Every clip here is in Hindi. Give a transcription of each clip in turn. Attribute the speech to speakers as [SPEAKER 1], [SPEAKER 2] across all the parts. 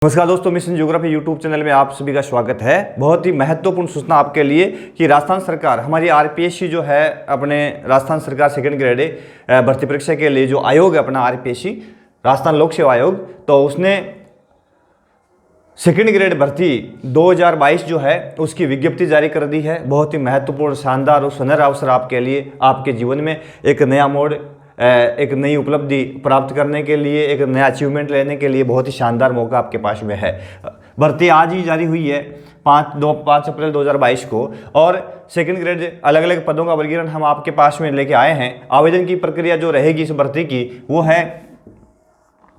[SPEAKER 1] नमस्कार दोस्तों, मिशन ज्योग्राफी यूट्यूब चैनल में आप सभी का स्वागत है। बहुत ही महत्वपूर्ण सूचना आपके लिए कि राजस्थान सरकार हमारी आरपीएससी जो है अपने राजस्थान सरकार सेकंड ग्रेड भर्ती परीक्षा के लिए जो आयोग है अपना आरपीएससी राजस्थान लोक सेवा आयोग, तो उसने सेकंड ग्रेड भर्ती 2022 जो है उसकी विज्ञप्ति जारी कर दी है। बहुत ही महत्वपूर्ण, शानदार और सुनहरा अवसर आपके लिए, आपके जीवन में एक नया मोड़, एक नई उपलब्धि प्राप्त करने के लिए, एक नया अचीवमेंट लेने के लिए बहुत ही शानदार मौका आपके पास में है। भर्ती आज ही जारी हुई है 5 अप्रैल 2022 को, और सेकंड ग्रेड अलग अलग पदों का वर्गीकरण हम आपके पास में लेके आए हैं। आवेदन की प्रक्रिया जो रहेगी इस भर्ती की वो है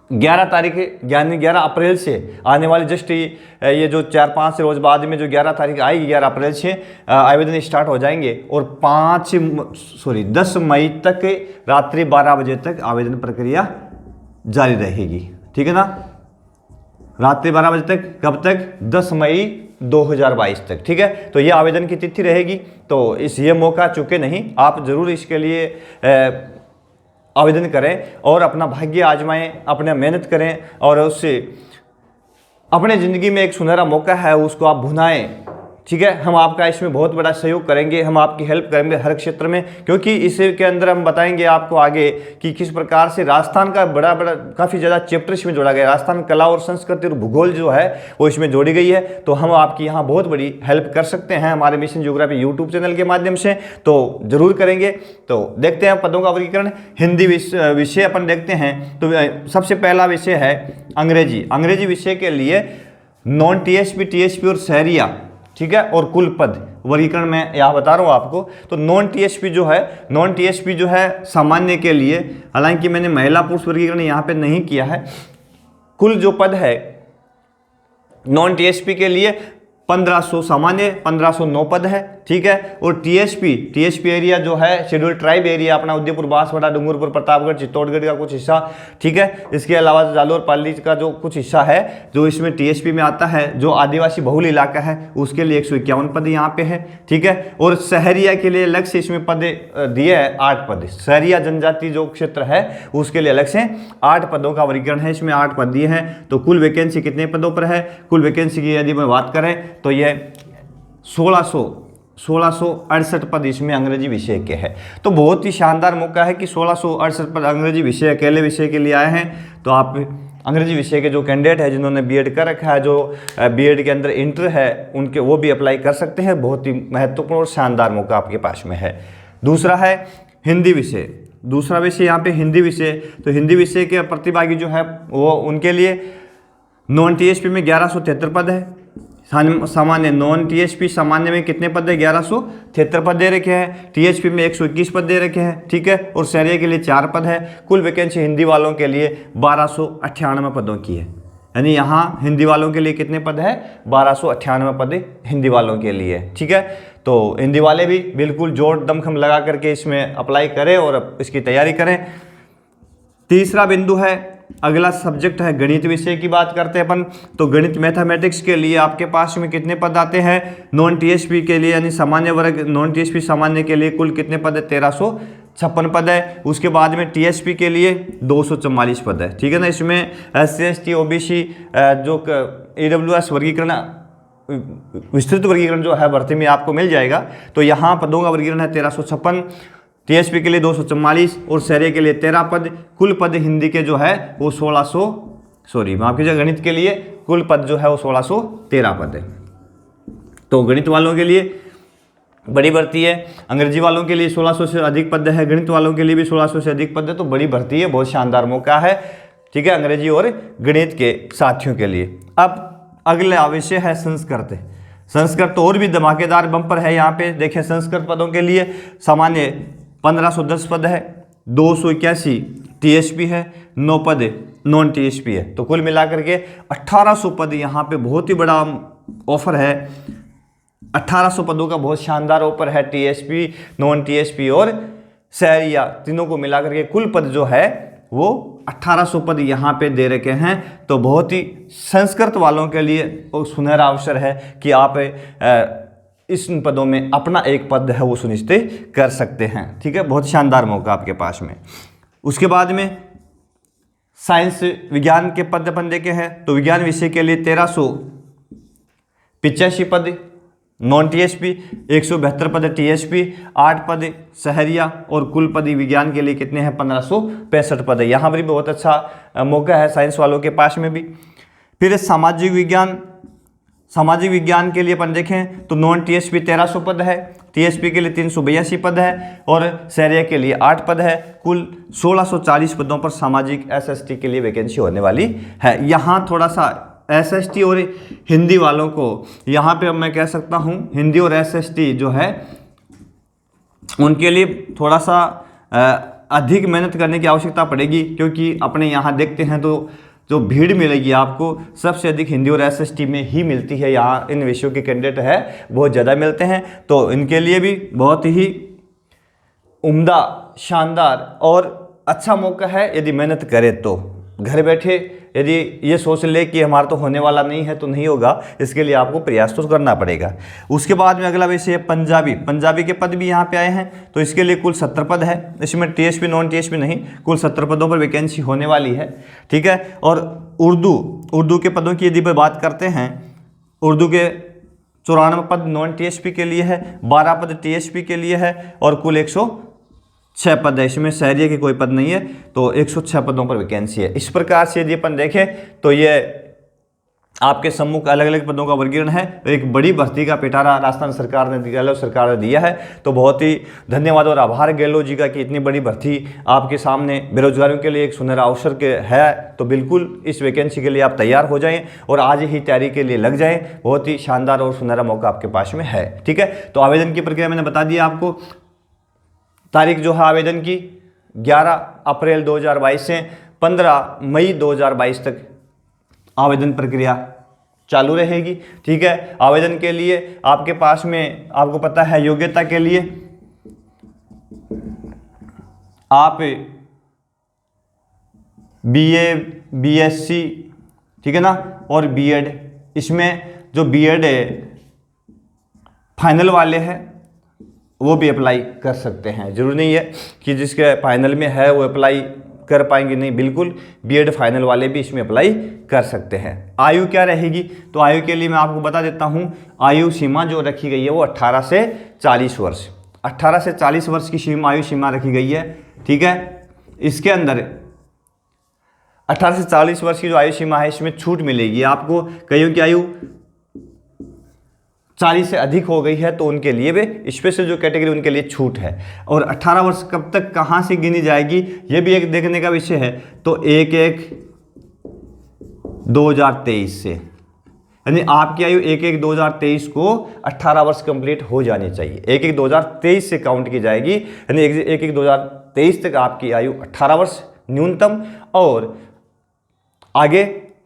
[SPEAKER 1] 11 तारीख यानी 11 अप्रैल से आने वाले जस्ट ये जो 4-5 रोज बाद में जो 11 तारीख आएगी, 11 अप्रैल से आवेदन स्टार्ट हो जाएंगे और 10 मई तक रात्रि 12 बजे तक आवेदन प्रक्रिया जारी रहेगी। ठीक है ना, रात्रि 12 बजे तक। कब तक? 10 मई 2022 तक। ठीक है, तो ये आवेदन की तिथि रहेगी। तो ये मौका चुके नहीं, आप जरूर इसके लिए आवेदन करें और अपना भाग्य आजमाएं, अपने मेहनत करें और उससे अपने ज़िंदगी में एक सुनहरा मौका है उसको आप भुनाएं। ठीक है, हम आपका इसमें बहुत बड़ा सहयोग करेंगे, हम आपकी हेल्प करेंगे हर क्षेत्र में, क्योंकि इसके अंदर हम बताएंगे आपको आगे कि किस प्रकार से राजस्थान का बड़ा काफ़ी ज़्यादा चैप्टर इसमें जोड़ा गया है। राजस्थान कला और संस्कृति और भूगोल जो है वो इसमें जोड़ी गई है। तो हम आपकी यहाँ बहुत बड़ी हेल्प कर सकते हैं हमारे मिशन ज्योग्राफी यूट्यूब चैनल के माध्यम से, तो जरूर करेंगे। तो देखते हैं पदों का वर्गीकरण। हिंदी विषय अपन देखते हैं, तो सबसे पहला विषय है अंग्रेजी। अंग्रेजी विषय के लिए नॉन टीएसपी, टीएसपी और शहरिया, ठीक है, और कुल पद वर्गीकरण में यहाँ बता रहा हूँ आपको। तो नॉन टीएसपी जो है सामान्य के लिए, हालांकि मैंने महिला पुरुष वर्गीकरण यहाँ पे नहीं किया है। कुल जो पद है नॉन टीएसपी के लिए 1500 सामान्य, 1509 पद है। ठीक है, और टीएसपी एरिया जो है शेड्यूल ट्राइब एरिया अपना उदयपुर, बांसवाड़ा, डूंगरपुर, प्रतापगढ़, चित्तौड़गढ़ का कुछ हिस्सा। ठीक है, इसके अलावा जालोर, पाली का जो कुछ हिस्सा है जो इसमें टीएसपी में आता है, जो आदिवासी बहुल इलाका है उसके लिए 151 पद यहाँ पे है। ठीक है, और शहरिया के लिए अलग से इसमें पद दिए है 8 पद। शहरिया जनजाति जो क्षेत्र है उसके लिए अलग से 8 पदों का वर्गीकरण है, इसमें 8 पद दिए हैं। तो कुल वैकेंसी कितने पदों पर है? कुल वैकेंसी की यदि मैं बात करें तो ये 1668 पद इसमें अंग्रेजी विषय के हैं। तो बहुत ही शानदार मौका है कि 1668 पद अंग्रेजी विषय अकेले विषय के लिए आए हैं। तो आप अंग्रेजी विषय के जो कैंडिडेट है जिन्होंने बीएड कर रखा है, जो बीएड के अंदर इंटर है, उनके वो भी अप्लाई कर सकते हैं। बहुत ही महत्वपूर्ण और शानदार मौका आपके पास में है। दूसरा है हिंदी विषय। दूसरा विषय यहाँ पे हिंदी विषय। तो हिंदी विषय के प्रतिभागी जो है वो उनके लिए नॉन टीएसपी में 1173 पद है। सामान्य नॉन टीएसपी सामान्य में कितने पद है? 1173 पद दे रखे हैं। टीएसपी में 121 पद दे रखे हैं। ठीक है, और शहरिया के लिए 4 पद है। कुल वैकेंसी हिंदी वालों के लिए 1298 पदों की है। यानी यहाँ हिंदी वालों के लिए कितने पद है? 1298 पद हिंदी वालों के लिए। ठीक है, तो हिंदी वाले भी बिल्कुल जोर दमखम लगा करके इसमें अप्लाई करें और इसकी तैयारी करें। तीसरा बिंदु है, अगला सब्जेक्ट है गणित विषय की बात करते हैं अपन। तो गणित मैथमेटिक्स के लिए आपके पास में कितने पद आते हैं? नॉन टीएसपी के लिए यानी सामान्य वर्ग, नॉन टीएसपी सामान्य के लिए कुल कितने पद है? 1356 पद है। उसके बाद में टीएसपी के लिए 244 पद है। ठीक है ना, इसमें SC ST OBC जो EWS वर्गीकरण, विस्तृत वर्गीकरण जो है भर्ती में आपको मिल जाएगा। तो यहाँ पदों का वर्गीकरण है 1356, टीएसपी के लिए 244 और शहरिया के लिए 13 पद। कुल पद हिंदी के जो है वो 1600 माफ कीजिए, गणित के लिए कुल पद जो है वो 1613 पद है। तो गणित वालों के लिए बड़ी भर्ती है। अंग्रेजी वालों के लिए 1600 से अधिक पद है, गणित वालों के लिए भी 1600 से अधिक पद है। तो बड़ी भर्ती है, बहुत शानदार मौका है। ठीक है, अंग्रेजी और गणित के साथियों के लिए। अब अगला विषय है संस्कृत। संस्कृत तो और भी धमाकेदार बम्पर है। यहाँ पे देखें, संस्कृत पदों के लिए सामान्य 1510 पद है, 281 टीएसपी है, 9 पद नॉन टीएसपी है। तो कुल मिलाकर के 1800 पद यहाँ पे बहुत ही बड़ा ऑफर है। 1800 पदों का बहुत शानदार ऑफर है। टीएसपी, नॉन टीएसपी और शहरिया तीनों को मिलाकर के कुल पद जो है वो 1800 पद यहाँ पे दे रखे हैं। तो बहुत ही संस्कृत वालों के लिए सुनहरा अवसर है कि आप इस पदों में अपना एक पद है वो सुनिश्चित कर सकते हैं। ठीक है, बहुत शानदार मौका आपके पास में। उसके बाद में साइंस विज्ञान के पद अपन देखे हैं तो विज्ञान विषय के लिए 1385 पद नॉन टीएचपी, 172 पद टीएचपी, 8 पद शहरिया और कुल पद विज्ञान के लिए कितने हैं 1565 पद है। यहाँ पर भी बहुत अच्छा मौका है साइंस वालों के पास में भी। फिर सामाजिक विज्ञान के लिए अपन देखें तो नॉन टीएचपी 1300 पद है, टीएचपी के लिए 382 पद है और शहरिया के लिए 8 पद है। कुल 1640 पदों पर सामाजिक एसएसटी के लिए वैकेंसी होने वाली है। यहाँ थोड़ा सा एसएसटी और हिंदी वालों को यहाँ पे अब मैं कह सकता हूँ हिंदी और एसएसटी जो है उनके लिए थोड़ा सा अधिक मेहनत करने की आवश्यकता पड़ेगी, क्योंकि अपने यहाँ देखते हैं तो जो भीड़ मिलेगी आपको सबसे अधिक हिंदी और एसएसटी में ही मिलती है। यहाँ इन विषयों के कैंडिडेट है बहुत ज़्यादा मिलते हैं, तो इनके लिए भी बहुत ही उम्दा, शानदार और अच्छा मौका है। यदि मेहनत करें तो घर बैठे यदि ये सोच ले कि हमारा तो होने वाला नहीं है तो नहीं होगा, इसके लिए आपको प्रयास तो करना पड़ेगा। उसके बाद में अगला विषय है पंजाबी के पद भी यहाँ पे आए हैं, तो इसके लिए कुल 70 पद है। इसमें टीएचपी नॉन टीएचपी नहीं, कुल 70 पदों पर वैकेंसी होने वाली है, ठीक है। और उर्दू के पदों की यदि बात करते हैं, उर्दू के 94 पद नॉन टीएचपी के लिए है, 12 पद टीएचपी के लिए है और कुल 106 पद है। इसमें शहरिया के कोई पद नहीं है, तो 106 पदों पर वैकेंसी है। इस प्रकार से यदि अपन देखें तो ये आपके सम्मुख अलग अलग पदों का वर्गीकरण है। एक बड़ी भर्ती का पिटारा राजस्थान सरकार ने दिया है, तो बहुत ही धन्यवाद और आभार गहलोत जी का कि इतनी बड़ी भर्ती आपके सामने बेरोजगारों के लिए एक सुनहरा अवसर के है। तो बिल्कुल इस वैकेंसी के लिए आप तैयार हो जाएं और आज ही तैयारी के लिए लग जाएं। बहुत ही शानदार और सुनहरा मौका आपके पास में है, ठीक है। तो आवेदन की प्रक्रिया मैंने बता दिया आपको। तारीख जो है आवेदन की 11 अप्रैल 2022 से 15 मई 2022 तक आवेदन प्रक्रिया चालू रहेगी, ठीक है। आवेदन के लिए आपके पास में आपको पता है योग्यता के लिए आप बीए, बीएससी, ठीक है ना, और बीएड। इसमें जो बीएड है फाइनल वाले हैं वो भी अप्लाई कर सकते हैं। जरूरी नहीं है कि जिसके फाइनल में है वो अप्लाई कर पाएंगे, नहीं, बिल्कुल बीएड फाइनल वाले भी इसमें अप्लाई कर सकते हैं। आयु क्या रहेगी, तो आयु के लिए मैं आपको बता देता हूं। आयु सीमा जो रखी गई है वो 18 से 40 वर्ष, 18 से 40 वर्ष की आयु सीमा रखी गई है, ठीक है। इसके अंदर 18 से 40 वर्ष की जो आयु सीमा है इसमें छूट मिलेगी आपको। कईयों की आयु 40 से अधिक हो गई है तो उनके लिए भी स्पेशल जो कैटेगरी उनके लिए छूट है। और 18 वर्ष कब तक कहाँ से गिनी जाएगी ये भी एक देखने का विषय है। तो 1/1/2023 से, यानी आपकी आयु 1/1/2023 को 18 वर्ष कंप्लीट हो जानी चाहिए। 1/1/2023 से काउंट की जाएगी, यानी 1/1/2023 तक आपकी आयु 18 वर्ष न्यूनतम और आगे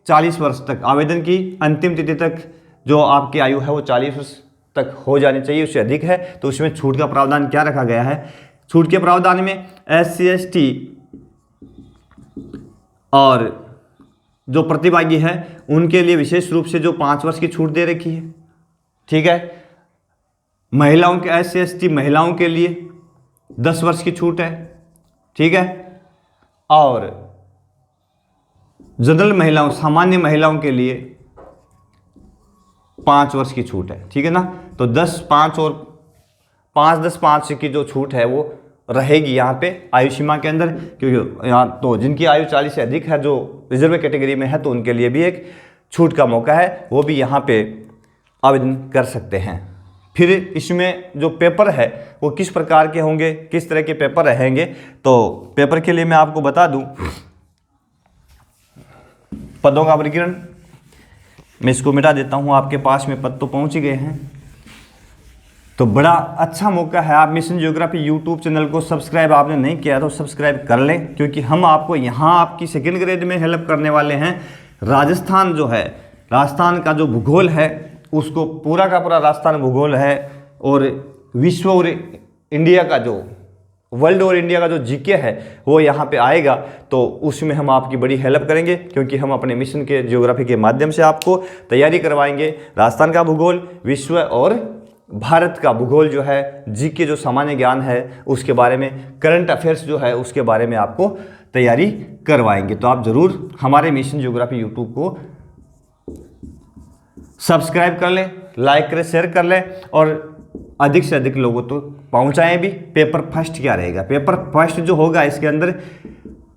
[SPEAKER 1] 40 वर्ष तक। आवेदन की अंतिम तिथि तक जो आपकी आयु है वो 40 वर्ष तक हो जानी चाहिए, उससे अधिक है तो उसमें छूट का प्रावधान क्या रखा गया है। छूट के प्रावधान में SC ST और जो प्रतिभागी है उनके लिए विशेष रूप से जो 5 वर्ष की छूट दे रखी है, ठीक है। महिलाओं के SC ST महिलाओं के लिए 10 वर्ष की छूट है, ठीक है। और जनरल महिलाओं, सामान्य महिलाओं के लिए 5 वर्ष की छूट है, ठीक है ना। तो 10, 5 और 5, 10, 5 की जो छूट है वो रहेगी यहाँ पे आयु सीमा के अंदर, क्योंकि यहाँ तो जिनकी आयु 40 से अधिक है जो रिजर्व कैटेगरी में है तो उनके लिए भी एक छूट का मौका है, वो भी यहाँ पे आवेदन कर सकते हैं। फिर इसमें जो पेपर है वो किस प्रकार के होंगे, किस तरह के पेपर रहेंगे, तो पेपर के लिए मैं आपको बता दूँ पदों का वर्गीकरण। मैं इसको मिटा देता हूँ, आपके पास में पद तो पहुँच ही गए हैं। तो बड़ा अच्छा मौका है, आप मिशन ज्योग्राफी यूट्यूब चैनल को सब्सक्राइब आपने नहीं किया तो सब्सक्राइब कर लें, क्योंकि हम आपको यहाँ आपकी सेकेंड ग्रेड में हेल्प करने वाले हैं। राजस्थान जो है, राजस्थान का जो भूगोल है उसको पूरा का पूरा राजस्थान भूगोल है, और विश्व और इंडिया का जो वर्ल्ड और इंडिया का जो जीके है वो यहाँ पे आएगा, तो उसमें हम आपकी बड़ी हेल्प करेंगे, क्योंकि हम अपने मिशन के ज्योग्राफी के माध्यम से आपको तैयारी करवाएंगे। राजस्थान का भूगोल, विश्व और भारत का भूगोल जो है, जीके जो सामान्य ज्ञान है उसके बारे में, करंट अफेयर्स जो है उसके बारे में आपको तैयारी करवाएंगे। तो आप ज़रूर हमारे मिशन ज्योग्राफी यूट्यूब को सब्सक्राइब कर लें, लाइक करें, शेयर कर लें और अधिक से अधिक लोगों तक तो पहुंचाएं भी। पेपर फर्स्ट क्या रहेगा, पेपर फर्स्ट जो होगा इसके अंदर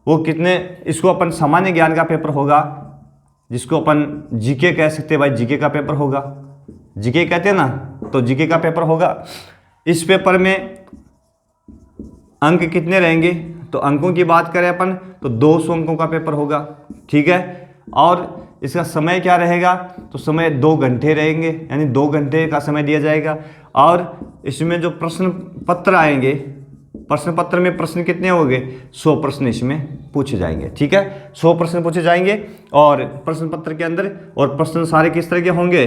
[SPEAKER 1] वो कितने, इसको अपन सामान्य ज्ञान का पेपर होगा, जिसको अपन जीके कह सकते हैं भाई, जीके का पेपर होगा, जीके कहते हैं ना, तो जीके का पेपर होगा। इस पेपर में अंक कितने रहेंगे, तो अंकों की बात करें अपन तो 200 अंकों का पेपर होगा, ठीक है। और इसका समय क्या रहेगा, तो समय 2 घंटे रहेंगे, यानी 2 घंटे का समय दिया जाएगा। और इसमें जो प्रश्न पत्र आएंगे, प्रश्न पत्र में प्रश्न कितने होंगे, 100 प्रश्न इसमें पूछे जाएंगे, ठीक है। 100 प्रश्न पूछे जाएंगे और प्रश्न पत्र के अंदर, और प्रश्न सारे किस तरह के होंगे,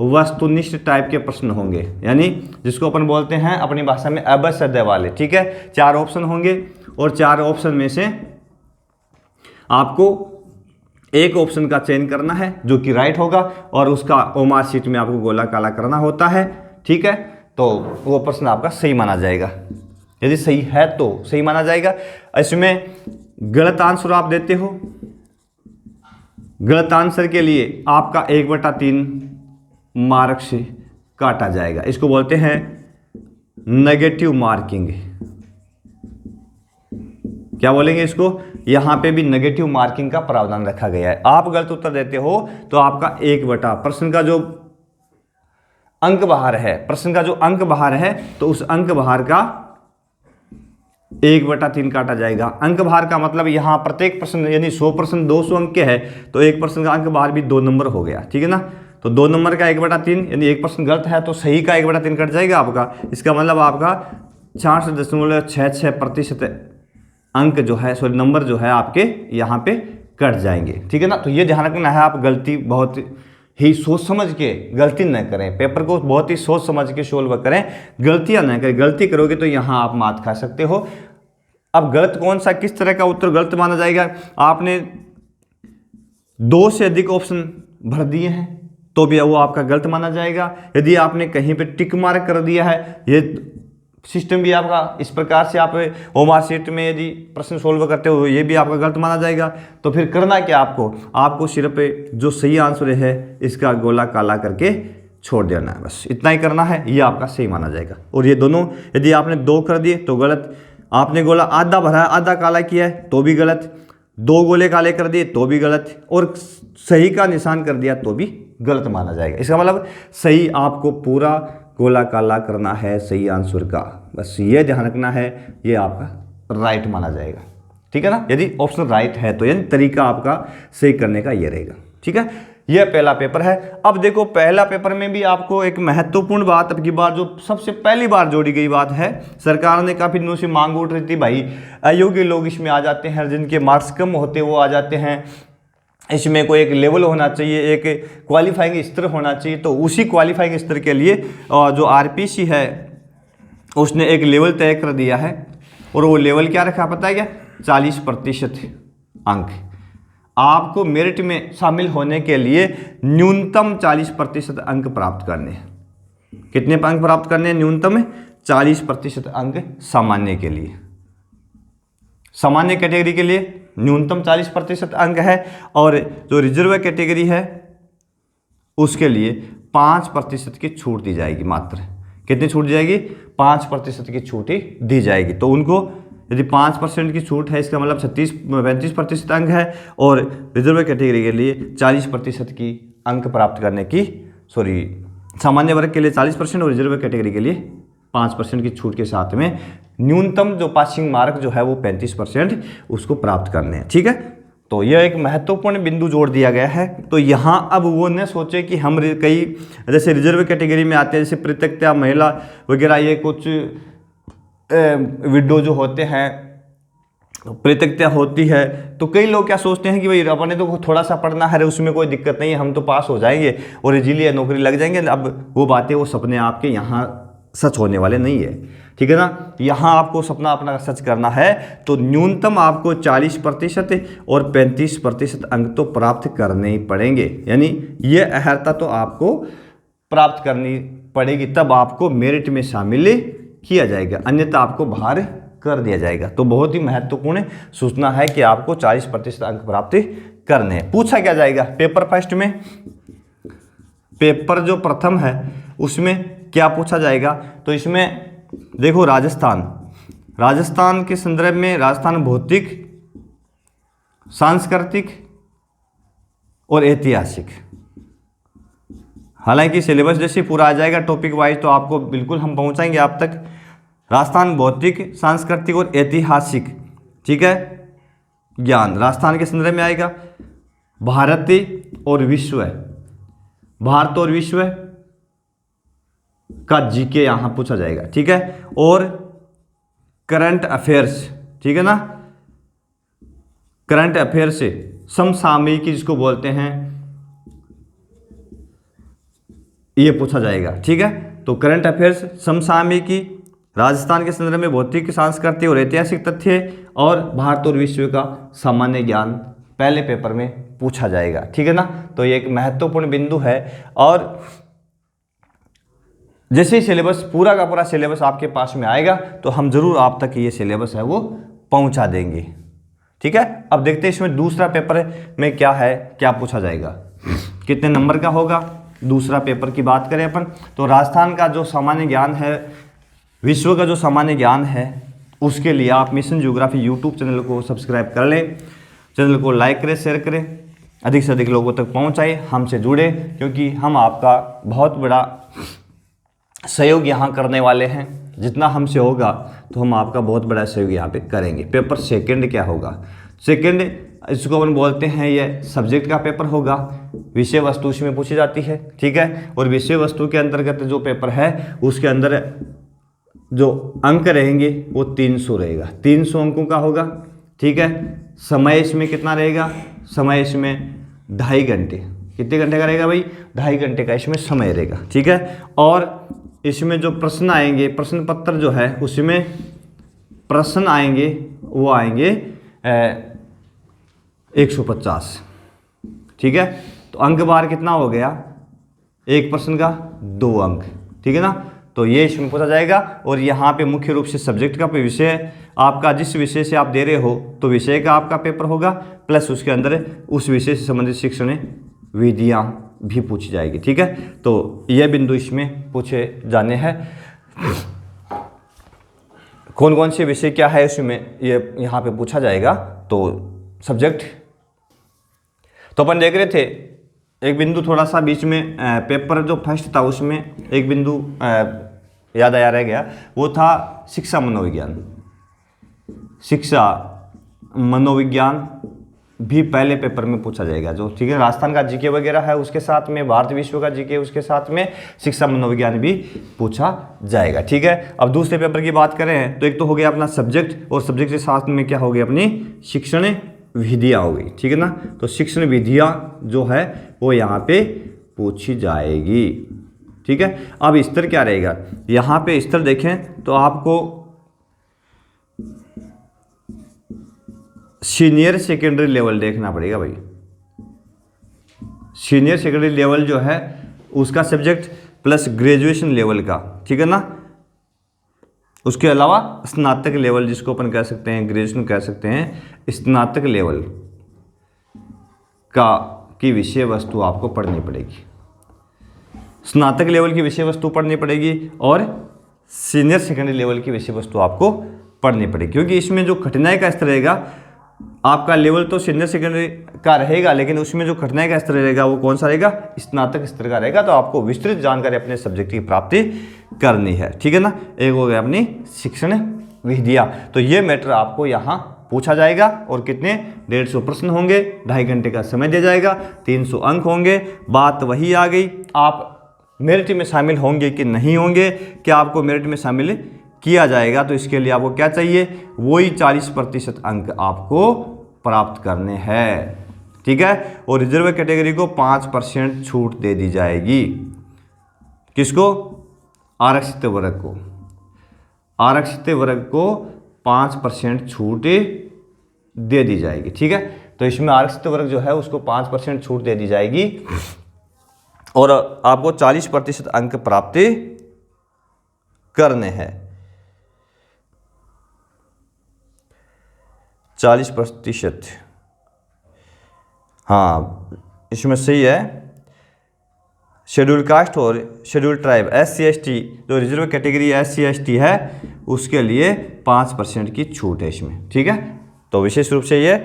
[SPEAKER 1] वस्तुनिष्ठ टाइप के प्रश्न होंगे, यानी जिसको अपन बोलते हैं अपनी भाषा में अवश्य वाले, ठीक है। 4 ऑप्शन होंगे और 4 ऑप्शन में से आपको एक ऑप्शन का चयन करना है जो कि राइट होगा, और उसका ओमार शीट में आपको गोला काला करना होता है, ठीक है। तो वो प्रश्न आपका सही माना जाएगा, यदि सही है तो सही माना जाएगा। इसमें गलत आंसर आप देते हो, गलत आंसर के लिए आपका 1/3 मार्क से काटा जाएगा। इसको बोलते हैं नेगेटिव मार्किंग। क्या बोलेंगे इसको, यहां पे भी नेगेटिव मार्किंग का प्रावधान रखा गया है। आप गलत उत्तर देते हो तो आपका प्रश्न का जो अंक बाहर है, प्रश्न का जो अंक बाहर है, तो उस अंक बाहर का 1/3 काटा जाएगा। अंक बाहर का मतलब यहां प्रत्येक प्रश्न, यानी 100 प्रश्न 200 अंक के है, तो एक प्रश्न का अंक बाहर भी 2 नंबर हो गया, ठीक है ना। तो 2 नंबर का 1/3, यानी एक प्रश्न गलत है तो सही का 1/3 कट जाएगा आपका। इसका मतलब आपका 66.66% अंक जो है, सॉरी नंबर जो है आपके यहाँ पे कट जाएंगे, ठीक है ना। तो ये ध्यान रखना है, आप गलती बहुत ही सोच समझ के गलती न करें, पेपर को बहुत ही सोच समझ के सोल्व करें, गलतियां न करें। गलती करोगे तो यहाँ आप मात खा सकते हो। अब गलत कौन सा, किस तरह का उत्तर गलत माना जाएगा, आपने 2 से अधिक ऑप्शन भर दिए हैं तो भी वो आपका गलत माना जाएगा। यदि आपने कहीं पे टिक मार्क कर दिया है, ये सिस्टम भी आपका इस प्रकार से, आप ओमार शीट में यदि प्रश्न सोल्व करते हो ये भी आपका गलत माना जाएगा। तो फिर करना क्या आपको सिर्फ जो सही आंसर है इसका गोला काला करके छोड़ देना है, बस इतना ही करना है, ये आपका सही माना जाएगा। और ये दोनों यदि आपने 2 कर दिए तो गलत, आपने गोला आधा भरा है आधा काला किया है तो भी गलत, 2 गोले काले कर दिए तो भी गलत, और सही का निशान कर दिया तो भी गलत माना जाएगा। इसका मतलब सही आपको पूरा गोला काला करना है सही आंसर का, बस ये ध्यान रखना है, ये आपका राइट माना जाएगा, ठीक है ना। यदि ऑप्शन राइट है तो यानी तरीका आपका सही करने का ये रहेगा, ठीक है। यह पहला पेपर है। अब देखो पहला पेपर में भी आपको एक महत्वपूर्ण बात, अब की बार जो सबसे पहली बार जोड़ी गई बात है, सरकार ने काफ़ी दिनों से मांग उठ रही थी भाई अयोग्य लोग इसमें आ जाते हैं, जिनके मार्क्स कम होते वो आ जाते हैं, इसमें कोई एक लेवल होना चाहिए, एक क्वालिफाइंग स्तर होना चाहिए। तो उसी क्वालिफाइंग स्तर के लिए जो आरपीसी है उसने एक लेवल तय कर दिया है, और वो लेवल क्या रखा पता है क्या, 40% अंक। आपको मेरिट में शामिल होने के लिए न्यूनतम 40% अंक प्राप्त करने हैं। कितने अंक प्राप्त करने हैं, न्यूनतम 40% अंक सामान्य के लिए, सामान्य कैटेगरी के लिए न्यूनतम 40% अंक है, और जो रिजर्व कैटेगरी है उसके लिए 5% की छूट दी जाएगी मात्र। कितनी छूट दी जाएगी, 5% की छूट ही दी जाएगी। तो उनको यदि 5% की छूट है, इसका मतलब 35% अंक है, और रिजर्व कैटेगरी के लिए 40% की अंक प्राप्त करने की, सामान्य वर्ग के लिए 40% और रिजर्व कैटेगरी के लिए 5% की छूट के साथ में न्यूनतम जो पासिंग मार्क जो है वो 35% उसको प्राप्त करने हैं, ठीक है। तो यह एक महत्वपूर्ण बिंदु जोड़ दिया गया है। तो यहाँ अब वो न सोचे कि हम कई जैसे रिजर्व कैटेगरी में आते हैं, जैसे पृथकता महिला वगैरह, ये कुछ विडो जो होते हैं, पृथकता होती है, तो कई लोग क्या सोचते हैं कि भाई अपने तो थोड़ा सा पढ़ना है, उसमें कोई दिक्कत नहीं है, हम तो पास हो जाएंगे और इजीली नौकरी लग जाएंगे। अब वो बातें, वो सपने आपके यहाँ सच होने वाले नहीं है, ठीक है ना। यहाँ आपको सपना अपना सच करना है तो न्यूनतम आपको 40% और 35% अंक तो प्राप्त करने ही पड़ेंगे, यानी ये अर्हता तो आपको प्राप्त करनी पड़ेगी, तब आपको मेरिट में शामिल किया जाएगा, अन्यथा आपको बाहर कर दिया जाएगा। तो बहुत ही महत्वपूर्ण सूचना है कि आपको 40% अंक प्राप्त करने हैं। पूछा क्या जाएगा पेपर फर्स्ट में, पेपर जो प्रथम है उसमें क्या पूछा जाएगा, तो इसमें देखो राजस्थान के संदर्भ में राजस्थान भौतिक, सांस्कृतिक और ऐतिहासिक। हालांकि सिलेबस जैसे पूरा आ जाएगा टॉपिक वाइज तो आपको बिल्कुल हम पहुंचाएंगे आप तक। राजस्थान भौतिक, सांस्कृतिक और ऐतिहासिक, ठीक है, ज्ञान राजस्थान के संदर्भ में आएगा। भारत और विश्व का जीके यहां पूछा जाएगा, ठीक है। और करंट अफेयर्स, ठीक है ना, करंट अफेयर्स से समसामयिकी जिसको बोलते हैं ये पूछा जाएगा, ठीक है। तो करंट अफेयर्स, समसामयिकी, राजस्थान के संदर्भ में भौतिक, सांस्कृतिक और ऐतिहासिक तथ्य और भारत और विश्व का सामान्य ज्ञान पहले पेपर में पूछा जाएगा, ठीक है ना। तो ये एक महत्वपूर्ण बिंदु है। और जैसे ही सिलेबस पूरा का पूरा सिलेबस आपके पास में आएगा तो हम जरूर आप तक ये सिलेबस है वो पहुंचा देंगे, ठीक है। अब देखते हैं इसमें दूसरा पेपर में क्या है, क्या पूछा जाएगा, कितने नंबर का होगा। दूसरा पेपर की बात करें अपन तो राजस्थान का जो सामान्य ज्ञान है, विश्व का जो सामान्य ज्ञान है, उसके लिए आप मिशन ज्योग्राफी यूट्यूब चैनल को सब्सक्राइब कर लें, चैनल को लाइक करें, शेयर करें, अधिक से अधिक लोगों तक पहुंचाएं, हमसे जुड़े, क्योंकि हम आपका बहुत बड़ा सहयोग यहाँ करने वाले हैं। जितना हमसे होगा तो हम आपका बहुत बड़ा सहयोग यहाँ पे करेंगे। पेपर सेकंड क्या होगा, सेकंड इसको अपन बोलते हैं, ये सब्जेक्ट का पेपर होगा, विषय वस्तु इसमें पूछी जाती है, ठीक है। और विषय वस्तु के अंतर्गत जो पेपर है उसके अंदर जो अंक रहेंगे वो 300 रहेगा, 300 अंकों का होगा, ठीक है। समय इसमें कितना रहेगा, समय इसमें 2.5 घंटे, कितने घंटे का रहेगा भाई, 2.5 घंटे का इसमें समय रहेगा, ठीक है। और इसमें जो प्रश्न आएंगे, प्रश्न पत्र जो है उसमें प्रश्न आएंगे वो आएंगे 150, ठीक है। तो अंक बार कितना हो गया, एक प्रश्न का 2 अंक, ठीक है ना। तो ये इसमें पूछा जाएगा। और यहाँ पे मुख्य रूप से सब्जेक्ट का विषय आपका, जिस विषय से आप दे रहे हो तो विषय का आपका पेपर होगा, प्लस उसके अंदर उस विषय से संबंधित शिक्षण विधियाँ भी पूछी जाएगी, ठीक है। तो यह बिंदु इसमें पूछे जाने हैं। कौन कौन से विषय क्या है उसमें ये यहाँ पे पूछा जाएगा। तो सब्जेक्ट तो अपन देख रहे थे, एक बिंदु थोड़ा सा बीच में पेपर जो फर्स्ट था उसमें एक बिंदु याद आया रह गया, वो था शिक्षा मनोविज्ञान। शिक्षा मनोविज्ञान भी पहले पेपर में पूछा जाएगा, जो ठीक है राजस्थान का जीके वगैरह है उसके साथ में भारत विश्व का जीके, उसके साथ में शिक्षा मनोविज्ञान भी पूछा जाएगा, ठीक है। अब दूसरे पेपर की बात करें तो एक तो हो गया अपना सब्जेक्ट, और सब्जेक्ट के साथ में क्या हो गया अपनी शिक्षण विधियाँ हो गई, ठीक है ना। तो शिक्षण विधियाँ जो है वो यहाँ पे पूछी जाएगी, ठीक है। अब स्तर क्या रहेगा, यहाँ पे स्तर देखें तो आपको सीनियर सेकेंडरी लेवल देखना पड़ेगा भाई। सीनियर सेकेंडरी लेवल जो है उसका सब्जेक्ट प्लस ग्रेजुएशन लेवल का, ठीक है ना। उसके अलावा स्नातक लेवल जिसको अपन कह सकते हैं, ग्रेजुएशन कह सकते हैं, स्नातक लेवल का की विषय वस्तु आपको पढ़नी पड़ेगी। स्नातक लेवल की विषय वस्तु पढ़नी पड़ेगी और सीनियर सेकेंडरी लेवल की विषय वस्तु आपको पढ़नी पड़ेगी, क्योंकि इसमें जो कठिनाई का स्तर रहेगा, आपका लेवल तो सीनियर सेकेंडरी का रहेगा लेकिन उसमें जो कठिनाई का स्तर रहेगा वो कौन सा रहेगा, स्नातक स्तर का रहेगा। तो आपको विस्तृत जानकारी अपने सब्जेक्ट की प्राप्ति करनी है, ठीक है ना। एक हो गया अपनी शिक्षण विधियाँ। तो ये मैटर आपको यहाँ पूछा जाएगा और कितने 150 प्रश्न होंगे, 2.5 घंटे का समय दिया जाएगा, 300 अंक होंगे। बात वही आ गई, आप मेरिट में शामिल होंगे कि नहीं होंगे, क्या आपको मेरिट में शामिल किया जाएगा। तो इसके लिए आपको क्या चाहिए, वही 40% अंक आपको प्राप्त करने हैं, ठीक है। और रिजर्व कैटेगरी को 5% छूट दे दी जाएगी। किसको, आरक्षित वर्ग को। आरक्षित वर्ग को 5% छूट दे दी जाएगी, ठीक है। तो इसमें आरक्षित वर्ग जो है उसको 5% छूट दे दी जाएगी और आपको 40% अंक प्राप्त करने हैं। 40%, हाँ इसमें सही है। शेड्यूल कास्ट और शेड्यूल ट्राइब SC/ST जो रिजर्व कैटेगरी SC/ST है उसके लिए 5% की छूट है इसमें, ठीक है। तो विशेष रूप से ये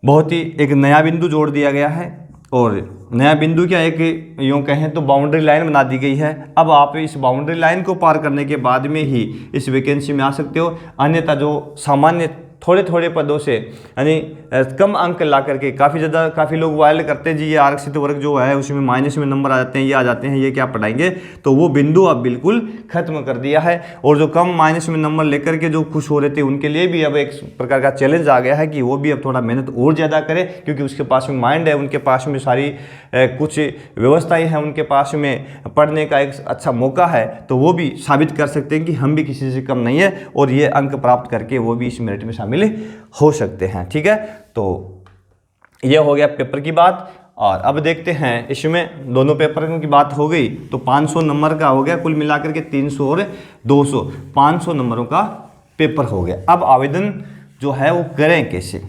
[SPEAKER 1] बहुत ही एक नया बिंदु जोड़ दिया गया है, और नया बिंदु क्या, एक यूँ कहें तो बाउंड्री लाइन बना दी गई है। अब आप इस बाउंड्री लाइन को पार करने के बाद में ही इस वैकेंसी में आ सकते हो, अन्यथा जो सामान्य थोड़े थोड़े पदों से यानी कम अंक ला करके काफ़ी लोग वायल करते हैं जी ये आरक्षित वर्ग जो है उसमें माइनस में नंबर आ जाते हैं, ये आ जाते हैं, ये क्या पढ़ाएंगे, तो वो बिंदु अब बिल्कुल खत्म कर दिया है। और जो कम माइनस में नंबर लेकर के जो खुश हो रहे थे उनके लिए भी अब एक प्रकार का चैलेंज आ गया है कि वो भी अब थोड़ा मेहनत और ज़्यादा करें, क्योंकि उसके पास में माइंड है, उनके पास में सारी कुछ व्यवस्थाएँ हैं, उनके पास में पढ़ने का एक अच्छा मौका है, तो वो भी साबित कर सकते हैं कि हम भी किसी से कम नहीं है, और ये अंक प्राप्त करके वो भी इस मेरिट में शामिल हो सकते हैं, ठीक है। तो ये हो गया पेपर की बात। और अब देखते हैं इसमें दोनों पेपर की बात हो गई, तो 500 नंबर का हो गया, कुल मिलाकर के 300 और 200 500 नंबरों का पेपर हो गया। अब आवेदन जो है वो करें कैसे,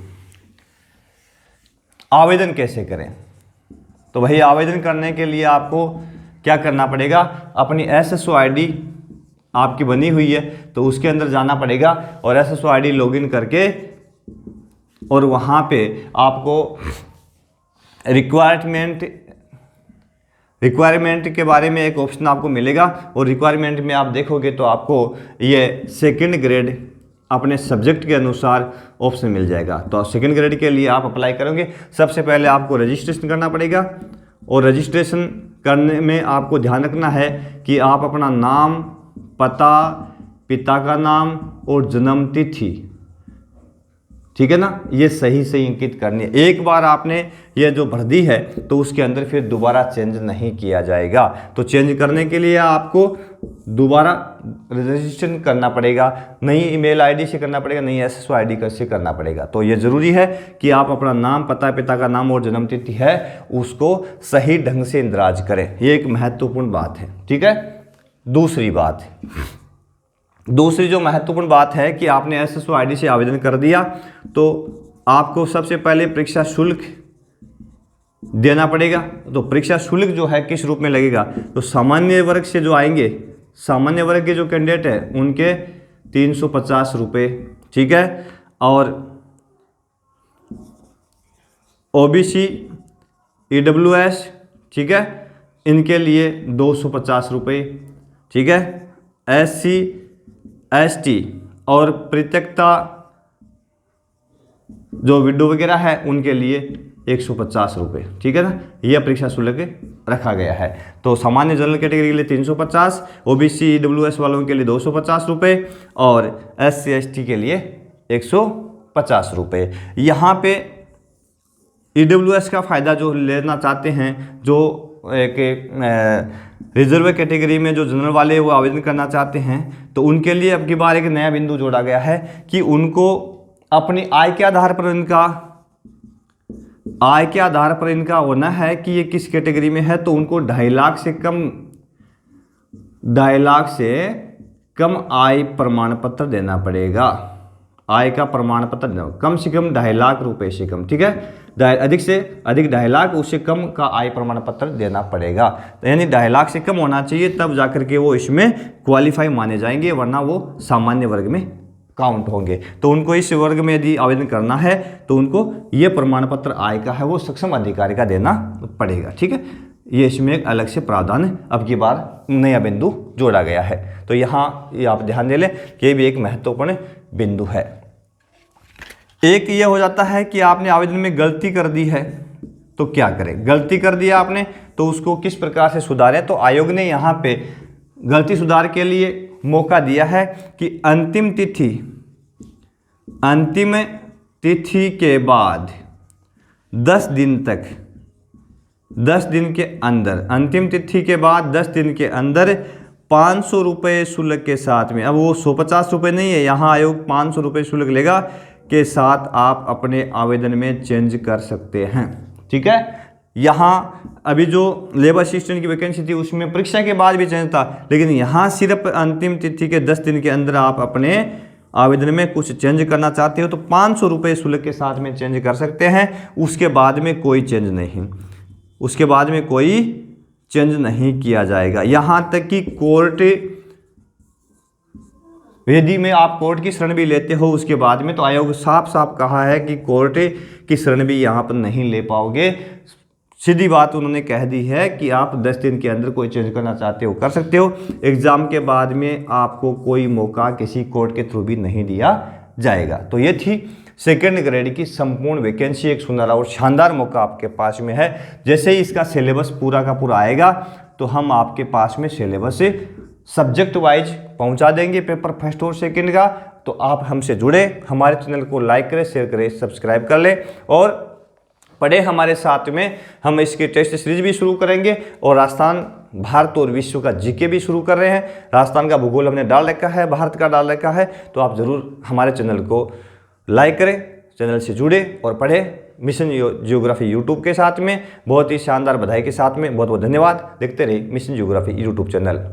[SPEAKER 1] आवेदन कैसे करें, तो भाई आवेदन करने के लिए आपको क्या करना पड़ेगा, अपनी SSO ID आपकी बनी हुई है तो उसके अंदर जाना पड़ेगा, और SSO ID लॉगिन करके, और वहाँ पे आपको रिक्वायरमेंट के बारे में एक ऑप्शन आपको मिलेगा, और रिक्वायरमेंट में आप देखोगे तो आपको ये सेकंड ग्रेड अपने सब्जेक्ट के अनुसार ऑप्शन मिल जाएगा। तो सेकंड ग्रेड के लिए आप अप्लाई करोगे, सबसे पहले आपको रजिस्ट्रेशन करना पड़ेगा, और रजिस्ट्रेशन करने में आपको ध्यान रखना है कि आप अपना नाम, पता, पिता का नाम और जन्म तिथि, ठीक है ना, ये सही से अंकित करनी है। एक बार आपने ये जो भर दी है तो उसके अंदर फिर दोबारा चेंज नहीं किया जाएगा। तो चेंज करने के लिए आपको दोबारा रजिस्ट्रेशन करना पड़ेगा, नई ईमेल आईडी से करना पड़ेगा, नई SSO ID से करना पड़ेगा। तो ये ज़रूरी है कि आप अपना नाम, पता, पिता का नाम और जन्म तिथि है उसको सही ढंग से इंदराज करें, ये एक महत्वपूर्ण बात है, ठीक है। दूसरी जो महत्वपूर्ण बात है कि आपने SSO ID से आवेदन कर दिया तो आपको सबसे पहले परीक्षा शुल्क देना पड़ेगा। तो परीक्षा शुल्क जो है किस रूप में लगेगा, तो सामान्य वर्ग से जो आएंगे, सामान्य वर्ग के जो कैंडिडेट है उनके 350 रुपये, ठीक है, और OBC EWS, ठीक है, इनके लिए 250 रुपये, ठीक है, SC ST और प्रत्यक्षता जो विडो वगैरह है उनके लिए 150 रुपये, ठीक है ना, यह परीक्षा शुल्क रखा गया है। तो सामान्य जनरल कैटेगरी के लिए 350, OBC EWS वालों के लिए 250 रुपये और SC ST के लिए 150 रुपये। यहाँ पे EWS का फ़ायदा जो लेना चाहते हैं, जो एक रिजर्व कैटेगरी में जो जनरल वाले वो आवेदन करना चाहते हैं, तो उनके लिए अब की बार एक नया बिंदु जोड़ा गया है कि उनको अपनी आय के आधार पर इनका होना है कि ये किस कैटेगरी में है, तो उनको 2.5 लाख से कम आय प्रमाण पत्र देना पड़ेगा। आय का प्रमाण पत्र कम से कम 2.5 लाख रुपए से कम, ठीक है, अधिक से अधिक 2.5 लाख, उससे कम का आय प्रमाण पत्र देना पड़ेगा। तो यानी 2.5 लाख से कम होना चाहिए, तब जाकर के वो इसमें क्वालिफाई माने जाएंगे, वरना वो सामान्य वर्ग में काउंट होंगे। तो उनको इस वर्ग में यदि आवेदन करना है तो उनको ये प्रमाण पत्र आय का है वो सक्षम अधिकारी का देना पड़ेगा, ठीक है। ये इसमें एक अलग से प्रावधान अब की बार नया बिंदु जोड़ा गया है। तो यहाँ ये आप ध्यान दे लें कि ये भी एक महत्वपूर्ण बिंदु है। एक ये हो जाता है कि आपने आवेदन में गलती कर दी है तो क्या करें, गलती कर दिया आपने तो उसको किस प्रकार से सुधारें। तो आयोग ने यहाँ पे गलती सुधार के लिए मौका दिया है कि अंतिम तिथि के बाद 10 दिन तक, 10 दिन के अंदर, अंतिम तिथि के बाद 10 दिन के अंदर 500 रुपये शुल्क के साथ में, अब वो 150 रुपये नहीं है, यहाँ आयोग 500 रुपये शुल्क लेगा के साथ आप अपने आवेदन में चेंज कर सकते हैं, ठीक है। यहाँ अभी जो लेबर असिस्टेंट की वैकेंसी थी उसमें परीक्षा के बाद भी चेंज था, लेकिन यहाँ सिर्फ अंतिम तिथि के 10 दिन के अंदर आप अपने आवेदन में कुछ चेंज करना चाहते हो तो 500 रुपये शुल्क के साथ में चेंज कर सकते हैं। उसके बाद में कोई चेंज नहीं, उसके बाद में कोई चेंज नहीं किया जाएगा। यहाँ तक कि कोर्ट, यदि में आप कोर्ट की शरण भी लेते हो उसके बाद में, तो आयोग साफ साफ कहा है कि कोर्ट की शरण भी यहाँ पर नहीं ले पाओगे। सीधी बात उन्होंने कह दी है कि आप 10 दिन के अंदर कोई चेंज करना चाहते हो कर सकते हो। एग्ज़ाम के बाद में आपको कोई मौका किसी कोर्ट के थ्रू भी नहीं दिया जाएगा। तो ये थी सेकेंड ग्रेड की संपूर्ण वैकेंसी। एक सुनहरा और शानदार मौका आपके पास में है। जैसे ही इसका सिलेबस पूरा का पूरा आएगा तो हम आपके पास में सिलेबस सब्जेक्ट वाइज पहुंचा देंगे, पेपर फर्स्ट और सेकंड का। तो आप हमसे जुड़े, हमारे चैनल को लाइक करें, शेयर करें, सब्सक्राइब कर लें और पढ़े हमारे साथ में। हम इसके टेस्ट सीरीज भी शुरू करेंगे और राजस्थान, भारत और विश्व का जीके भी शुरू कर रहे हैं। राजस्थान का भूगोल हमने डाल रखा है, भारत का डाल रखा है। तो आप ज़रूर हमारे चैनल को लाइक करें, चैनल से जुड़े और पढ़ें मिशन जियोग्राफी यूट्यूब के साथ में। बहुत ही शानदार बधाई के साथ में बहुत बहुत धन्यवाद। देखते रहिए मिशन जियोग्राफी यूट्यूब चैनल।